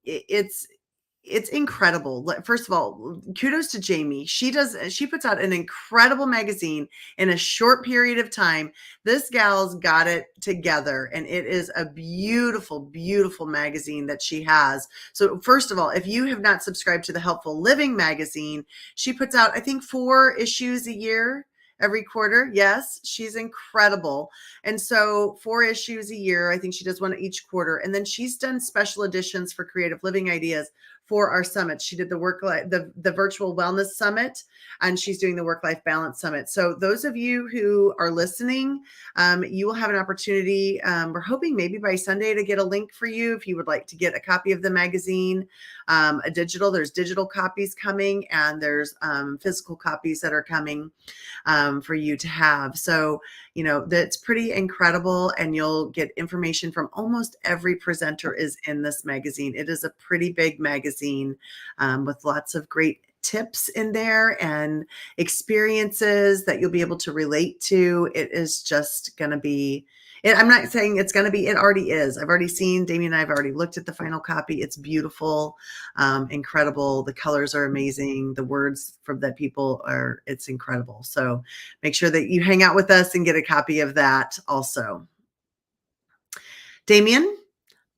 It's incredible. First of all, kudos to Jamie. She puts out an incredible magazine in a short period of time. This gal's got it together, and it is a beautiful, beautiful magazine that she has. So first of all, if you have not subscribed to the Helpful Living magazine, she puts out, I think, 4 issues a year. Every quarter. Yes, she's incredible. And so 4 issues a year. I think she does one each quarter. And then she's done special editions for Creative Living Ideas for our summit. She did the virtual wellness summit, and she's doing the work-life balance summit. So those of you who are listening, you will have an opportunity. We're hoping maybe by Sunday to get a link for you if you would like to get a copy of the magazine, there's digital copies coming, and there's physical copies that are coming for you to have. So, you know, that's pretty incredible, and you'll get information from almost every presenter is in this magazine. It is a pretty big magazine with lots of great tips in there and experiences that you'll be able to relate to. It is just going to be, I'm not saying it's going to be, it already is. I've already seen, Damien and I have already looked at the final copy. It's beautiful, incredible. The colors are amazing. The words from that people are, it's incredible. So make sure that you hang out with us and get a copy of that also. Damien,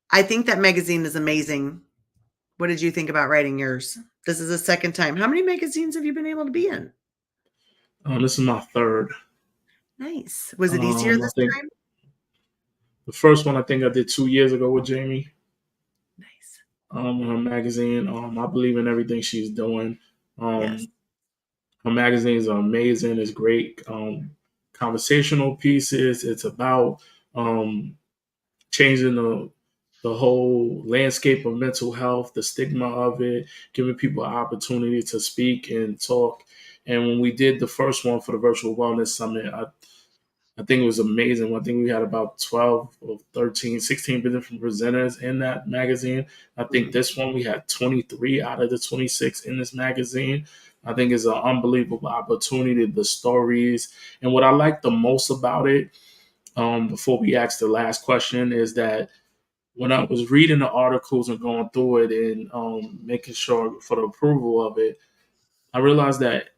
I think that magazine is amazing. What did you think about writing yours? This is the second time. How many magazines have you been able to be in? This is my 3rd. Nice. Was it easier this time? The first one I think I did 2 years ago with Jamie. Nice. Her magazine. I believe in everything she's doing. Yes. Her magazines are amazing. It's great conversational pieces. It's about changing the whole landscape of mental health, the stigma of it, giving people an opportunity to speak and talk. And when we did the first one for the Virtual Wellness Summit, I think it was amazing. I think we had about 12 or 13, 16 different presenters in that magazine. I think this one we had 23 out of the 26 in this magazine. I think it's an unbelievable opportunity, the stories. And what I like the most about it, before we ask the last question, is that when I was reading the articles and going through it and making sure for the approval of it, I realized that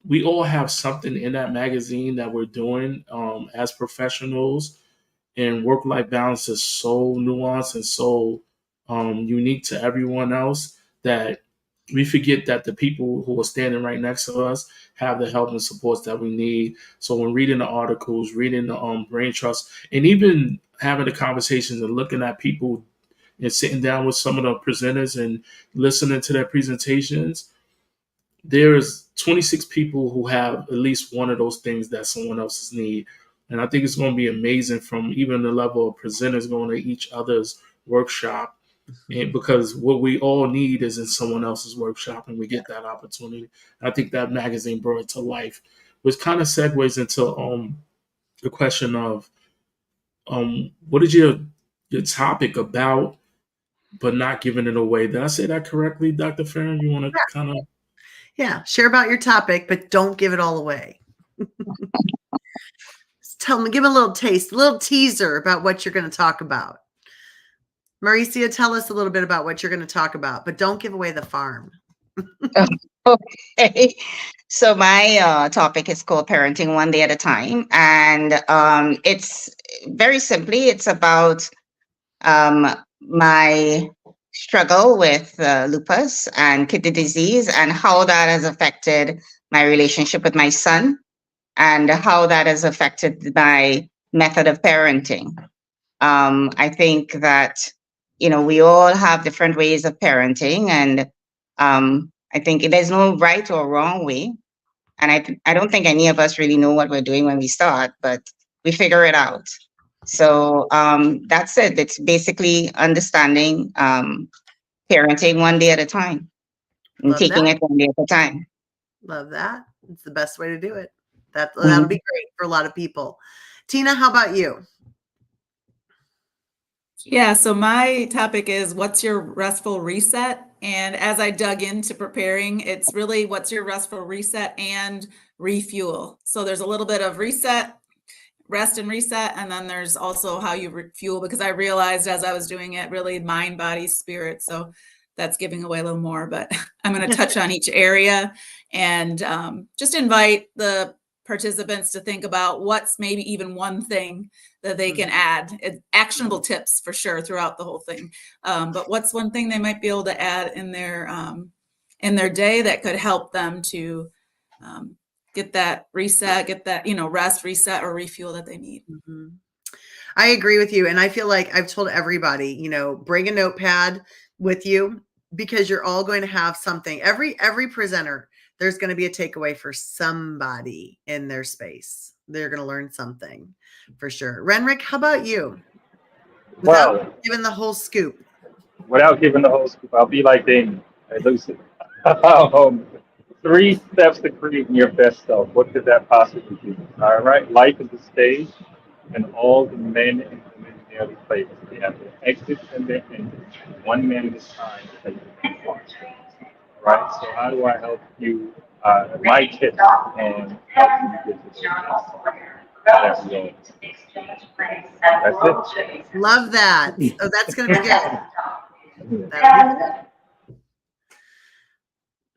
we all have something in that magazine that we're doing as professionals, and work-life balance is so nuanced and so unique to everyone else that we forget that the people who are standing right next to us have the help and supports that we need. So when reading the articles, reading the brain trust, and even having the conversations and looking at people and sitting down with some of the presenters and listening to their presentations, there's 26 people who have at least one of those things that someone else's need. And I think it's going to be amazing from even the level of presenters going to each other's workshop. And because what we all need is in someone else's workshop, and we get that opportunity. I think that magazine brought it to life, which kind of segues into the question of what is your topic about, but not giving it away. Did I say that correctly, Dr. Farron? You want to kind of... Yeah, share about your topic, but don't give it all away. Tell me, give a little taste, a little teaser about what you're going to talk about. Mauricia, tell us a little bit about what you're going to talk about, but don't give away the farm. Okay. So my topic is called Parenting One Day at a Time. And it's very simply, it's about my struggle with lupus and kidney disease and how that has affected my relationship with my son and how that has affected my method of parenting. I think that, we all have different ways of parenting, and I think there's no right or wrong way. And I don't think any of us really know what we're doing when we start, but we figure it out. So that's it. It's basically understanding parenting one day at a time and taking it one day at a time. Love that. It's the best way to do it. That'll be great for a lot of people. Tina, how about you? Yeah, so my topic is what's your restful reset? And as I dug into preparing, it's really what's your restful reset and refuel. So there's a little bit of reset, rest and reset, and then there's also how you refuel, because I realized as I was doing it, really mind, body, spirit. So that's giving away a little more, but I'm going to touch on each area and just invite the participants to think about what's maybe even one thing that they can add. Actionable tips for sure throughout the whole thing. But what's one thing they might be able to add in their day that could help them to get that reset, get that, rest, reset, or refuel that they need. Mm-hmm. I agree with you. And I feel like I've told everybody, bring a notepad with you, because you're all going to have something. Every presenter, there's going to be a takeaway for somebody in their space. They're going to learn something for sure. Renrick, how about you? Without giving the whole scoop. Without giving the whole scoop, I'll be like Damien, elusive. 3 steps to creating your best self. What could that possibly be? All right. Life is a stage, and all the men and women merely play. They have their exits and their endings. One man at a time. Right. So how do I help you? My tips and help you get this. That's it. Love that. Oh, that's going to be good. That'll be good.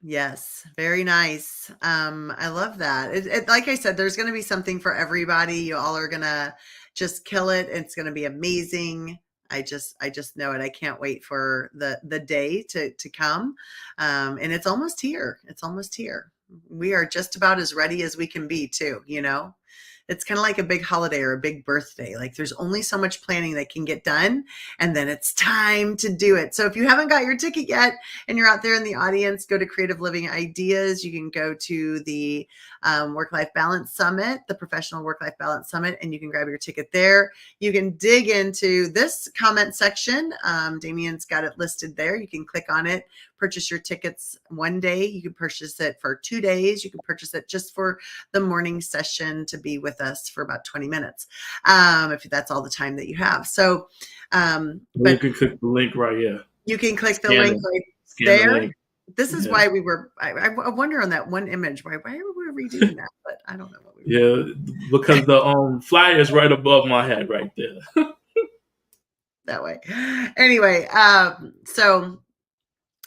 Yes, very nice. I love that. Like I said, there's going to be something for everybody. You all are going to just kill it. It's going to be amazing. I just know it. I can't wait for the day to come. And it's almost here. It's almost here. We are just about as ready as we can be too, It's kind of like a big holiday or a big birthday. Like there's only so much planning that can get done, and then it's time to do it. So if you haven't got your ticket yet and you're out there in the audience, go to Creative Living Ideas. You can go to the Work-Life Balance Summit, the Professional Work-Life Balance Summit, and you can grab your ticket there. You can dig into this comment section. Damien's got it listed there. You can click on it, purchase your tickets one day. You can purchase it for 2 days. You can purchase it just for the morning session to be with us for about 20 minutes, if that's all the time that you have. So, you can click the link right here. You can click the link right there. This is why we were, I wonder on that one image, why were we doing that? But I don't know what we were doing. Because the flyer is right above my head right there. That way. Anyway, so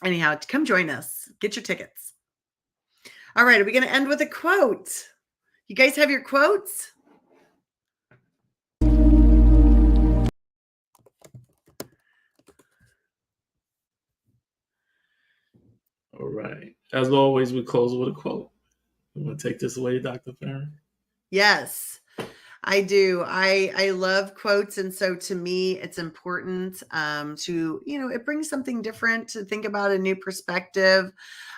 anyhow, come join us. Get your tickets. All right. Are we going to end with a quote? You guys have your quotes? All right. As always, we close with a quote. You want to take this away, Dr. Farron? Yes. I do. I love quotes, and so to me, it's important to it brings something different to think about, a new perspective,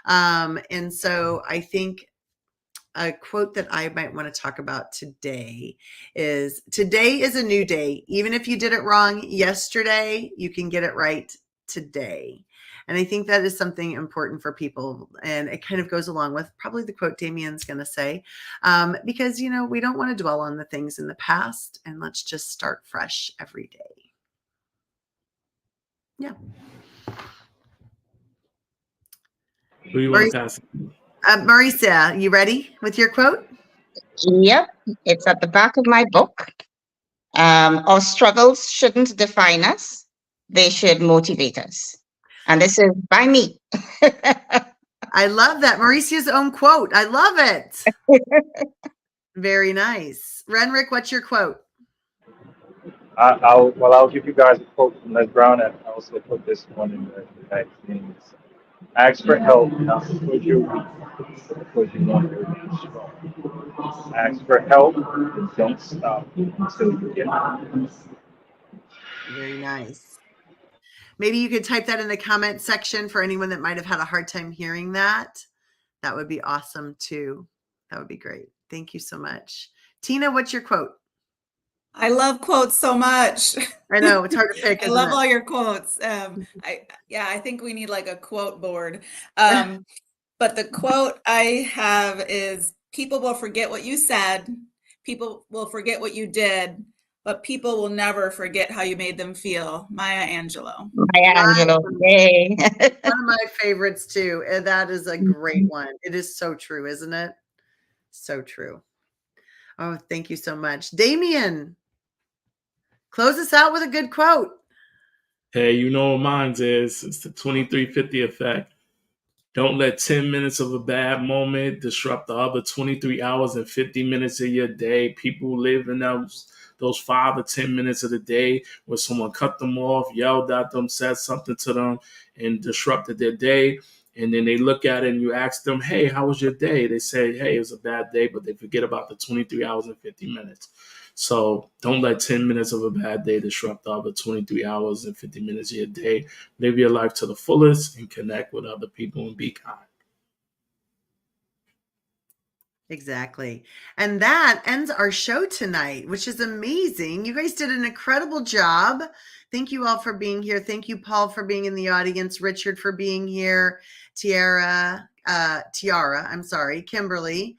and so I think a quote that I might want to talk about today is a new day. Even if you did it wrong yesterday, you can get it right today. And I think that is something important for people. And it kind of goes along with probably the quote Damien's going to say, because, we don't want to dwell on the things in the past, and let's just start fresh every day. Yeah. Who you want to pass? Mauricia, you ready with your quote? Yep, it's at the back of my book. Our struggles shouldn't define us. They should motivate us. And this is by me. I love that. Mauricia's own quote. I love it. Very nice. Renrick, what's your quote? I'll give you guys a quote from Les Brown, and I also put this one in the magazine. Ask for help, not because you're weak, but because you want to remain strong. Ask for help and don't stop until you get it. Very nice. Maybe you could type that in the comment section for anyone that might have had a hard time hearing that. That would be awesome too. That would be great. Thank you so much. Tina, what's your quote? I love quotes so much. I know it's hard to pick. I love all your quotes. I think we need like a quote board. But the quote I have is, people will forget what you said, people will forget what you did, but people will never forget how you made them feel. Maya Angelou. Maya Angelou. Yay. One of my favorites too. And that is a great one. It is so true, isn't it? So true. Oh, thank you so much. Damien, close us out with a good quote. Hey, you know what mine is? It's the 2350 effect. Don't let 10 minutes of a bad moment disrupt the other 23 hours and 50 minutes of your day. People live in those 5 or 10 minutes of the day where someone cut them off, yelled at them, said something to them, and disrupted their day. And then they look at it and you ask them, hey, how was your day? They say, hey, it was a bad day, but they forget about the 23 hours and 50 minutes. So don't let 10 minutes of a bad day disrupt the other 23 hours and 50 minutes of your day. Live your life to the fullest and connect with other people and be kind. Exactly. And that ends our show tonight, which is amazing. You guys did an incredible job. Thank you all for being here. Thank you, Paul, for being in the audience, Richard for being here, Tiara, Kimberly,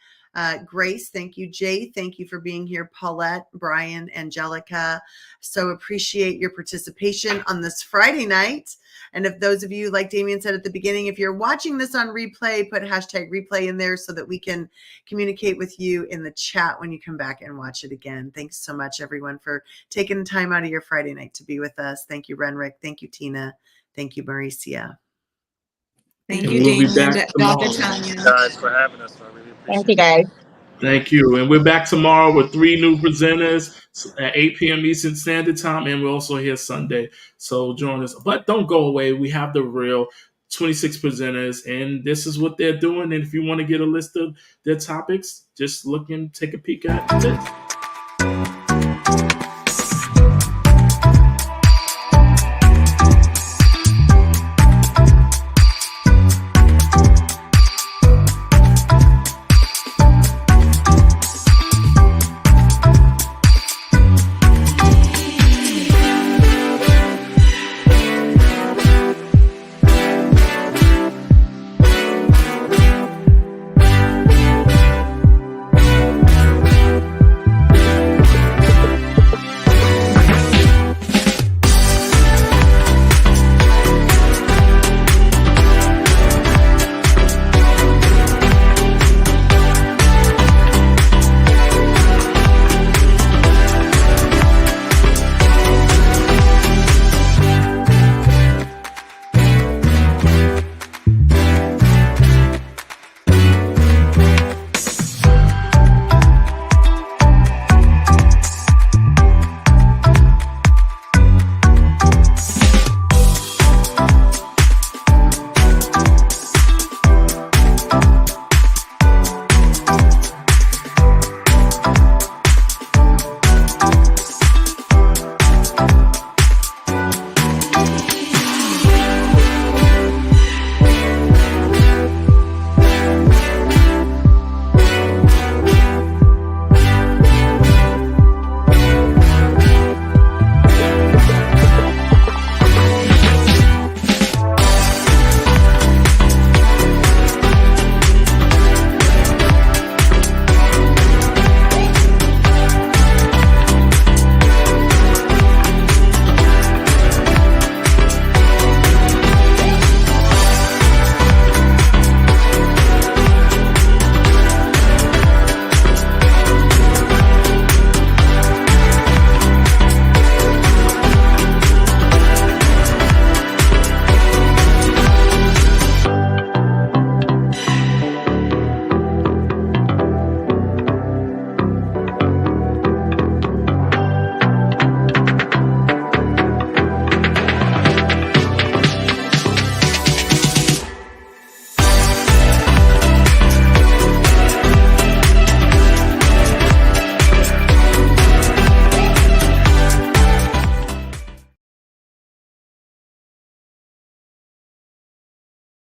Grace, thank you, Jay, thank you for being here, Paulette, Brian, Angelica. So appreciate your participation on this Friday night. And if those of you, like Damien said at the beginning, if you're watching this on replay, put hashtag replay in there so that we can communicate with you in the chat when you come back and watch it again. Thanks so much, everyone, for taking time out of your Friday night to be with us. Thank you, Renrick. Thank you, Tina. Thank you, Mauricia. Thank you, Damien, Dr. Tanya. Guys, for having us. I really appreciate it. Thank you, guys. Thank you. And we're back tomorrow with 3 new presenters at 8 p.m. Eastern Standard Time. And we're also here Sunday. So join us. But don't go away. We have the real 26 presenters. And this is what they're doing. And if you want to get a list of their topics, just look and take a peek at this.